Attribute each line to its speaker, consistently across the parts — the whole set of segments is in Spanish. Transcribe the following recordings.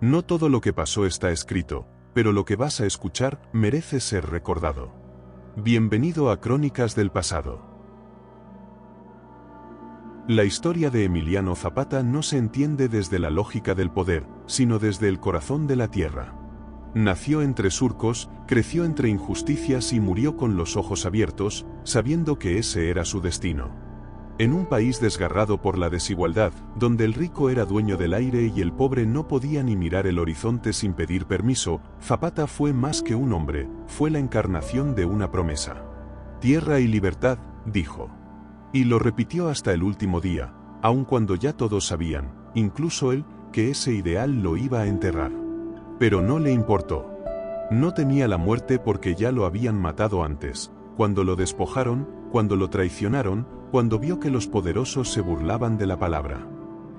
Speaker 1: No todo lo que pasó está escrito, pero lo que vas a escuchar merece ser recordado. Bienvenido a Crónicas del Pasado. La historia de Emiliano Zapata no se entiende desde la lógica del poder, sino desde el corazón de la tierra. Nació entre surcos, creció entre injusticias y murió con los ojos abiertos, sabiendo que ese era su destino. En un país desgarrado por la desigualdad, donde el rico era dueño del aire y el pobre no podía ni mirar el horizonte sin pedir permiso, Zapata fue más que un hombre, fue la encarnación de una promesa. Tierra y libertad, dijo. Y lo repitió hasta el último día, aun cuando ya todos sabían, incluso él, que ese ideal lo iba a enterrar. Pero no le importó. No temía la muerte porque ya lo habían matado antes, cuando lo despojaron, cuando lo traicionaron, cuando vio que los poderosos se burlaban de la palabra.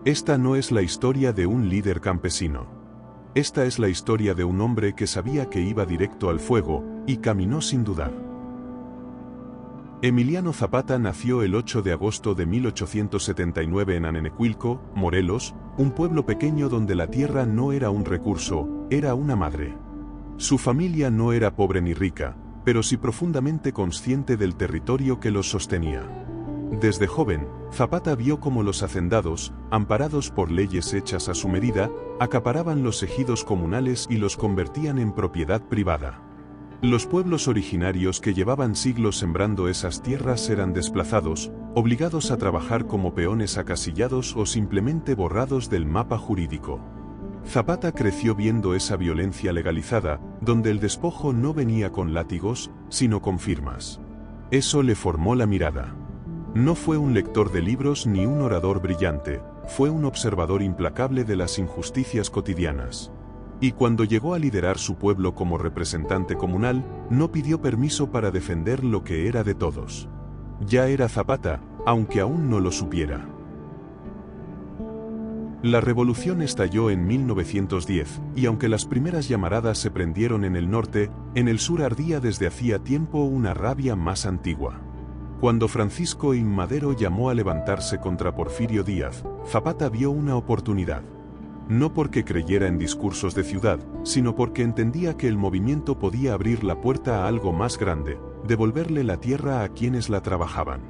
Speaker 1: Esta no es la historia de un líder campesino. Esta es la historia de un hombre que sabía que iba directo al fuego, y caminó sin dudar. Emiliano Zapata nació el 8 de agosto de 1879 en Anenecuilco, Morelos, un pueblo pequeño donde la tierra no era un recurso, era una madre. Su familia no era pobre ni rica, pero sí profundamente consciente del territorio que los sostenía. Desde joven, Zapata vio cómo los hacendados, amparados por leyes hechas a su medida, acaparaban los ejidos comunales y los convertían en propiedad privada. Los pueblos originarios que llevaban siglos sembrando esas tierras eran desplazados, obligados a trabajar como peones acasillados o simplemente borrados del mapa jurídico. Zapata creció viendo esa violencia legalizada, donde el despojo no venía con látigos, sino con firmas. Eso le formó la mirada. No fue un lector de libros ni un orador brillante, fue un observador implacable de las injusticias cotidianas. Y cuando llegó a liderar su pueblo como representante comunal, no pidió permiso para defender lo que era de todos. Ya era Zapata, aunque aún no lo supiera. La revolución estalló en 1910, y aunque las primeras llamaradas se prendieron en el norte, en el sur ardía desde hacía tiempo una rabia más antigua. Cuando Francisco I. Madero llamó a levantarse contra Porfirio Díaz, Zapata vio una oportunidad. No porque creyera en discursos de ciudad, sino porque entendía que el movimiento podía abrir la puerta a algo más grande, devolverle la tierra a quienes la trabajaban.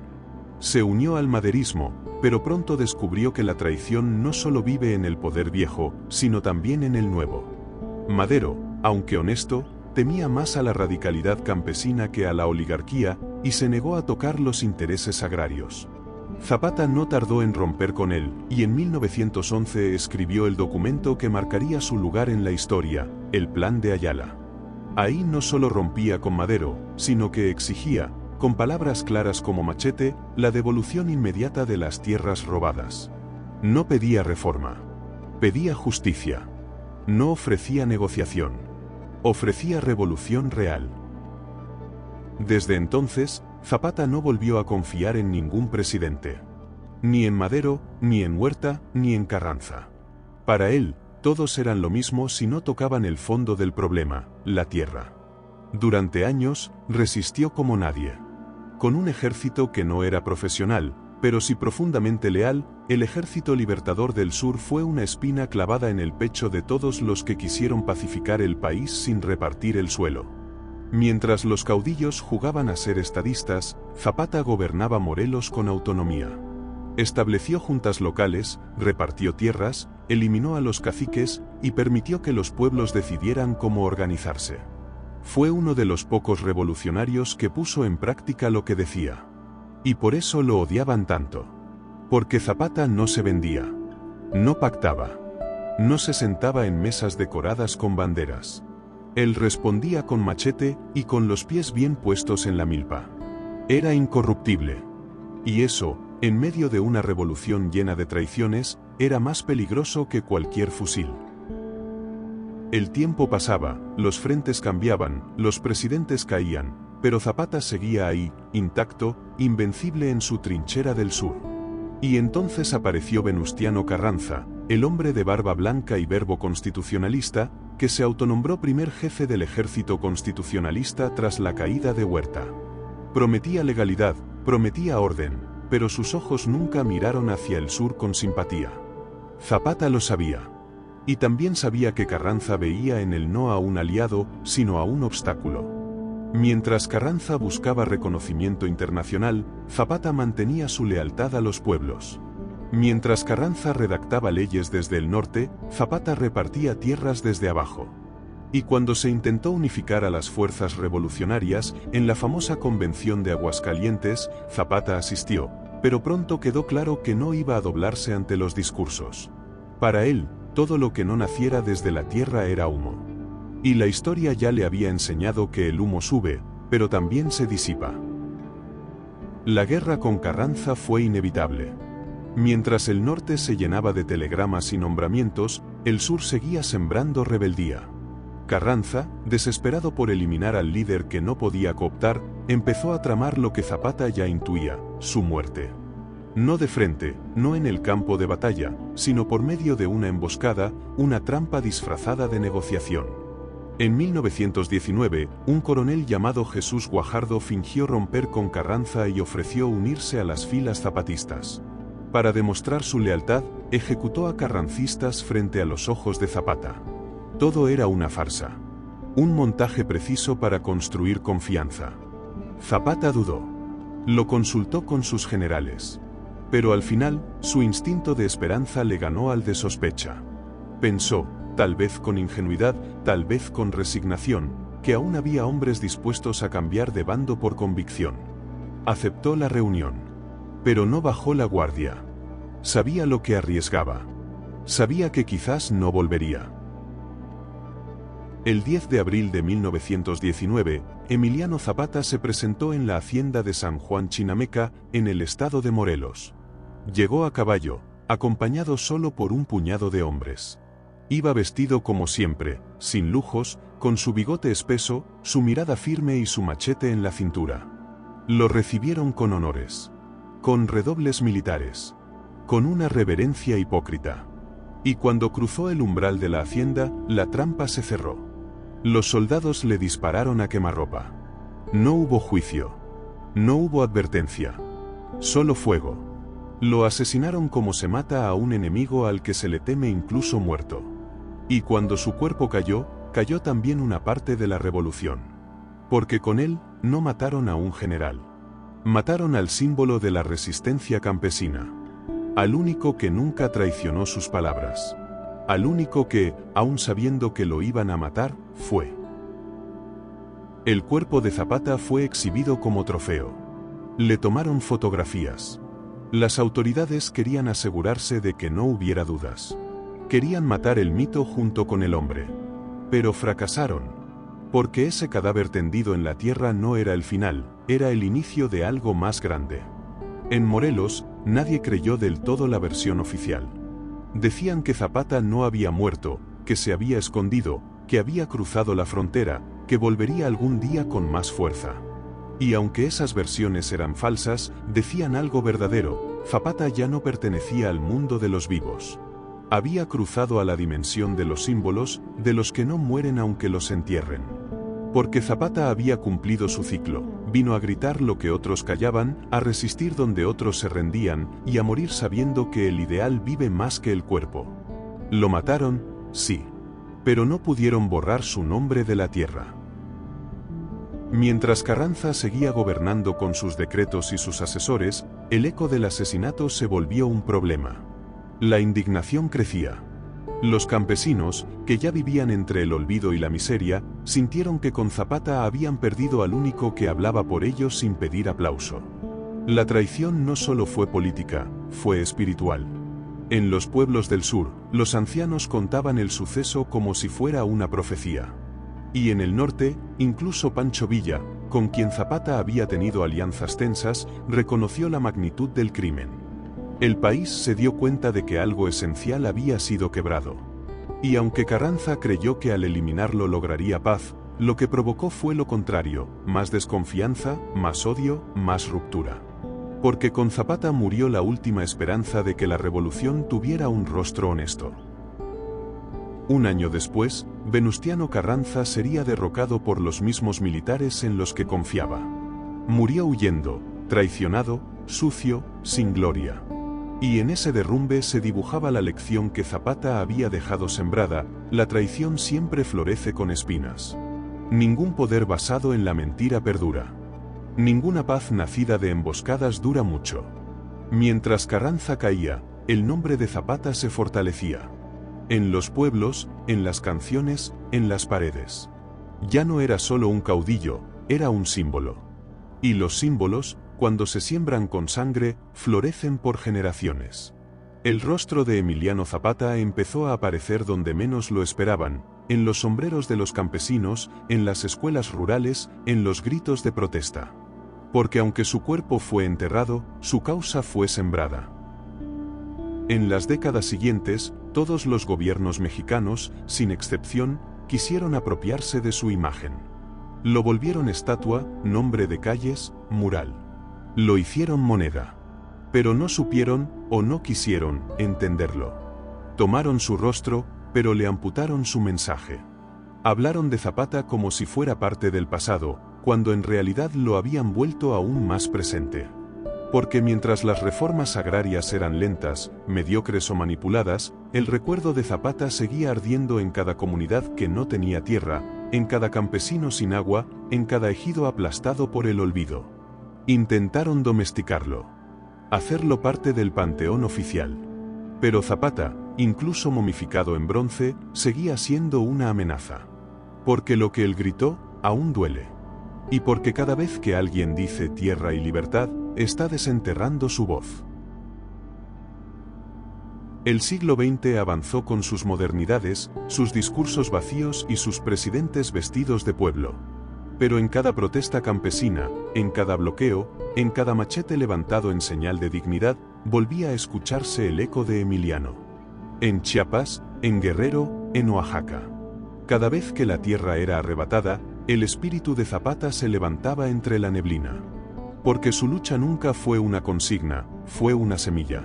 Speaker 1: Se unió al maderismo, pero pronto descubrió que la traición no solo vive en el poder viejo, sino también en el nuevo. Madero, aunque honesto, temía más a la radicalidad campesina que a la oligarquía, y se negó a tocar los intereses agrarios. Zapata no tardó en romper con él, y en 1911 escribió el documento que marcaría su lugar en la historia, el Plan de Ayala. Ahí no solo rompía con Madero, sino que exigía, con palabras claras como machete, la devolución inmediata de las tierras robadas. No pedía reforma. Pedía justicia. No ofrecía negociación. Ofrecía revolución real. Desde entonces, Zapata no volvió a confiar en ningún presidente. Ni en Madero, ni en Huerta, ni en Carranza. Para él, todos eran lo mismo si no tocaban el fondo del problema, la tierra. Durante años, resistió como nadie. Con un ejército que no era profesional, pero sí profundamente leal, el Ejército Libertador del Sur fue una espina clavada en el pecho de todos los que quisieron pacificar el país sin repartir el suelo. Mientras los caudillos jugaban a ser estadistas, Zapata gobernaba Morelos con autonomía. Estableció juntas locales, repartió tierras, eliminó a los caciques y permitió que los pueblos decidieran cómo organizarse. Fue uno de los pocos revolucionarios que puso en práctica lo que decía. Y por eso lo odiaban tanto. Porque Zapata no se vendía. No pactaba. No se sentaba en mesas decoradas con banderas. Él respondía con machete y con los pies bien puestos en la milpa. Era incorruptible. Y eso, en medio de una revolución llena de traiciones, era más peligroso que cualquier fusil. El tiempo pasaba, los frentes cambiaban, los presidentes caían, pero Zapata seguía ahí, intacto, invencible en su trinchera del sur. Y entonces apareció Venustiano Carranza, el hombre de barba blanca y verbo constitucionalista, que se autonombró primer jefe del ejército constitucionalista tras la caída de Huerta. Prometía legalidad, prometía orden, pero sus ojos nunca miraron hacia el sur con simpatía. Zapata lo sabía. Y también sabía que Carranza veía en él no a un aliado, sino a un obstáculo. Mientras Carranza buscaba reconocimiento internacional, Zapata mantenía su lealtad a los pueblos. Mientras Carranza redactaba leyes desde el norte, Zapata repartía tierras desde abajo. Y cuando se intentó unificar a las fuerzas revolucionarias, en la famosa Convención de Aguascalientes, Zapata asistió, pero pronto quedó claro que no iba a doblarse ante los discursos. Para él, todo lo que no naciera desde la tierra era humo. Y la historia ya le había enseñado que el humo sube, pero también se disipa. La guerra con Carranza fue inevitable. Mientras el norte se llenaba de telegramas y nombramientos, el sur seguía sembrando rebeldía. Carranza, desesperado por eliminar al líder que no podía cooptar, empezó a tramar lo que Zapata ya intuía, su muerte. No de frente, no en el campo de batalla, sino por medio de una emboscada, una trampa disfrazada de negociación. En 1919, un coronel llamado Jesús Guajardo fingió romper con Carranza y ofreció unirse a las filas zapatistas. Para demostrar su lealtad, ejecutó a carrancistas frente a los ojos de Zapata. Todo era una farsa. Un montaje preciso para construir confianza. Zapata dudó. Lo consultó con sus generales. Pero al final, su instinto de esperanza le ganó al de sospecha. Pensó, tal vez con ingenuidad, tal vez con resignación, que aún había hombres dispuestos a cambiar de bando por convicción. Aceptó la reunión. Pero no bajó la guardia. Sabía lo que arriesgaba. Sabía que quizás no volvería. El 10 de abril de 1919, Emiliano Zapata se presentó en la hacienda de San Juan Chinameca, en el estado de Morelos. Llegó a caballo, acompañado solo por un puñado de hombres. Iba vestido como siempre, sin lujos, con su bigote espeso, su mirada firme y su machete en la cintura. Lo recibieron con honores. Con redobles militares. Con una reverencia hipócrita. Y cuando cruzó el umbral de la hacienda, la trampa se cerró. Los soldados le dispararon a quemarropa. No hubo juicio. No hubo advertencia. Solo fuego. Lo asesinaron como se mata a un enemigo al que se le teme incluso muerto. Y cuando su cuerpo cayó, cayó también una parte de la revolución. Porque con él, no mataron a un general. Mataron al símbolo de la resistencia campesina. Al único que nunca traicionó sus palabras. Al único que, aun sabiendo que lo iban a matar, fue. El cuerpo de Zapata fue exhibido como trofeo. Le tomaron fotografías. Las autoridades querían asegurarse de que no hubiera dudas. Querían matar el mito junto con el hombre. Pero fracasaron. Porque ese cadáver tendido en la tierra no era el final, era el inicio de algo más grande. En Morelos, nadie creyó del todo la versión oficial. Decían que Zapata no había muerto, que se había escondido, que había cruzado la frontera, que volvería algún día con más fuerza. Y aunque esas versiones eran falsas, decían algo verdadero: Zapata ya no pertenecía al mundo de los vivos. Había cruzado a la dimensión de los símbolos, de los que no mueren aunque los entierren. Porque Zapata había cumplido su ciclo, vino a gritar lo que otros callaban, a resistir donde otros se rendían, y a morir sabiendo que el ideal vive más que el cuerpo. Lo mataron, sí. Pero no pudieron borrar su nombre de la tierra. Mientras Carranza seguía gobernando con sus decretos y sus asesores, el eco del asesinato se volvió un problema. La indignación crecía. Los campesinos, que ya vivían entre el olvido y la miseria, sintieron que con Zapata habían perdido al único que hablaba por ellos sin pedir aplauso. La traición no solo fue política, fue espiritual. En los pueblos del sur, los ancianos contaban el suceso como si fuera una profecía. Y en el norte, incluso Pancho Villa, con quien Zapata había tenido alianzas tensas, reconoció la magnitud del crimen. El país se dio cuenta de que algo esencial había sido quebrado. Y aunque Carranza creyó que al eliminarlo lograría paz, lo que provocó fue lo contrario: más desconfianza, más odio, más ruptura. Porque con Zapata murió la última esperanza de que la revolución tuviera un rostro honesto. Un año después, Venustiano Carranza sería derrocado por los mismos militares en los que confiaba. Murió huyendo, traicionado, sucio, sin gloria. Y en ese derrumbe se dibujaba la lección que Zapata había dejado sembrada: la traición siempre florece con espinas. Ningún poder basado en la mentira perdura. Ninguna paz nacida de emboscadas dura mucho. Mientras Carranza caía, el nombre de Zapata se fortalecía. En los pueblos, en las canciones, en las paredes. Ya no era solo un caudillo, era un símbolo. Y los símbolos, cuando se siembran con sangre, florecen por generaciones. El rostro de Emiliano Zapata empezó a aparecer donde menos lo esperaban, en los sombreros de los campesinos, en las escuelas rurales, en los gritos de protesta. Porque aunque su cuerpo fue enterrado, su causa fue sembrada. En las décadas siguientes, todos los gobiernos mexicanos, sin excepción, quisieron apropiarse de su imagen. Lo volvieron estatua, nombre de calles, mural. Lo hicieron moneda. Pero no supieron, o no quisieron, entenderlo. Tomaron su rostro, pero le amputaron su mensaje. Hablaron de Zapata como si fuera parte del pasado, cuando en realidad lo habían vuelto aún más presente. Porque mientras las reformas agrarias eran lentas, mediocres o manipuladas, el recuerdo de Zapata seguía ardiendo en cada comunidad que no tenía tierra, en cada campesino sin agua, en cada ejido aplastado por el olvido. Intentaron domesticarlo. Hacerlo parte del panteón oficial. Pero Zapata, incluso momificado en bronce, seguía siendo una amenaza. Porque lo que él gritó, aún duele. Y porque cada vez que alguien dice tierra y libertad, está desenterrando su voz. El siglo XX avanzó con sus modernidades, sus discursos vacíos y sus presidentes vestidos de pueblo. Pero en cada protesta campesina, en cada bloqueo, en cada machete levantado en señal de dignidad, volvía a escucharse el eco de Emiliano. En Chiapas, en Guerrero, en Oaxaca. Cada vez que la tierra era arrebatada, el espíritu de Zapata se levantaba entre la neblina. Porque su lucha nunca fue una consigna, fue una semilla.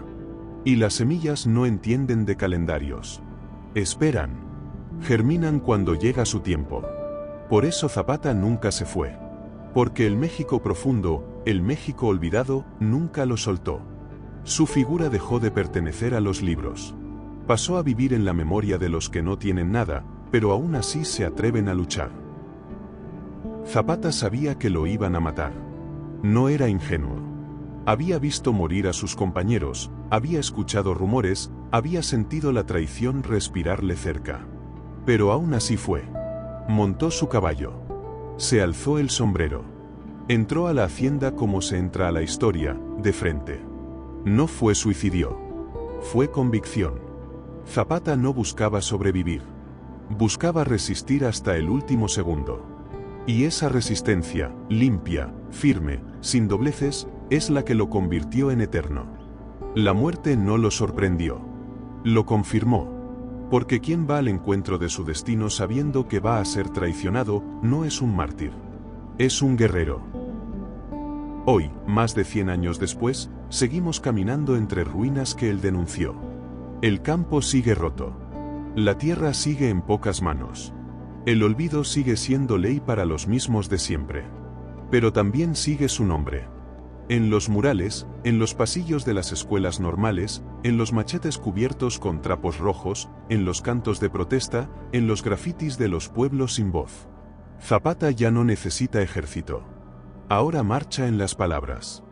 Speaker 1: Y las semillas no entienden de calendarios. Esperan. Germinan cuando llega su tiempo. Por eso Zapata nunca se fue. Porque el México profundo, el México olvidado, nunca lo soltó. Su figura dejó de pertenecer a los libros. Pasó a vivir en la memoria de los que no tienen nada, pero aún así se atreven a luchar. Zapata sabía que lo iban a matar. No era ingenuo. Había visto morir a sus compañeros, había escuchado rumores, había sentido la traición respirarle cerca. Pero aún así fue. Montó su caballo. Se alzó el sombrero. Entró a la hacienda como se entra a la historia, de frente. No fue suicidio. Fue convicción. Zapata no buscaba sobrevivir. Buscaba resistir hasta el último segundo. Y esa resistencia, limpia, firme, sin dobleces, es la que lo convirtió en eterno. La muerte no lo sorprendió. Lo confirmó. Porque quien va al encuentro de su destino sabiendo que va a ser traicionado, no es un mártir. Es un guerrero. Hoy, más de 100 años después, seguimos caminando entre ruinas que él denunció. El campo sigue roto. La tierra sigue en pocas manos. El olvido sigue siendo ley para los mismos de siempre. Pero también sigue su nombre. En los murales, en los pasillos de las escuelas normales, en los machetes cubiertos con trapos rojos, en los cantos de protesta, en los grafitis de los pueblos sin voz. Zapata ya no necesita ejército. Ahora marcha en las palabras.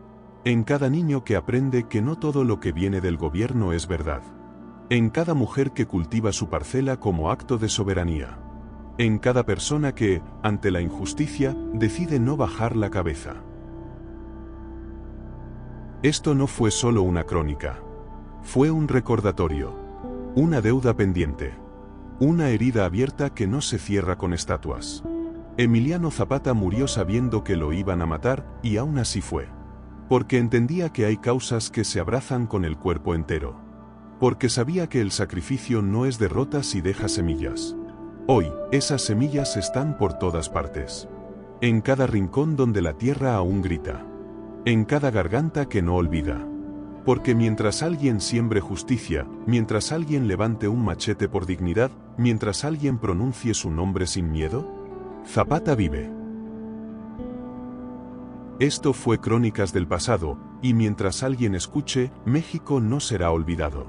Speaker 1: En cada niño que aprende que no todo lo que viene del gobierno es verdad. En cada mujer que cultiva su parcela como acto de soberanía. En cada persona que, ante la injusticia, decide no bajar la cabeza. Esto no fue solo una crónica. Fue un recordatorio. Una deuda pendiente. Una herida abierta que no se cierra con estatuas. Emiliano Zapata murió sabiendo que lo iban a matar, y aún así fue. Porque entendía que hay causas que se abrazan con el cuerpo entero. Porque sabía que el sacrificio no es derrota si deja semillas. Hoy, esas semillas están por todas partes. En cada rincón donde la tierra aún grita. En cada garganta que no olvida. Porque mientras alguien siembre justicia, mientras alguien levante un machete por dignidad, mientras alguien pronuncie su nombre sin miedo, Zapata vive. Esto fue Crónicas del Pasado, y mientras alguien escuche, México no será olvidado.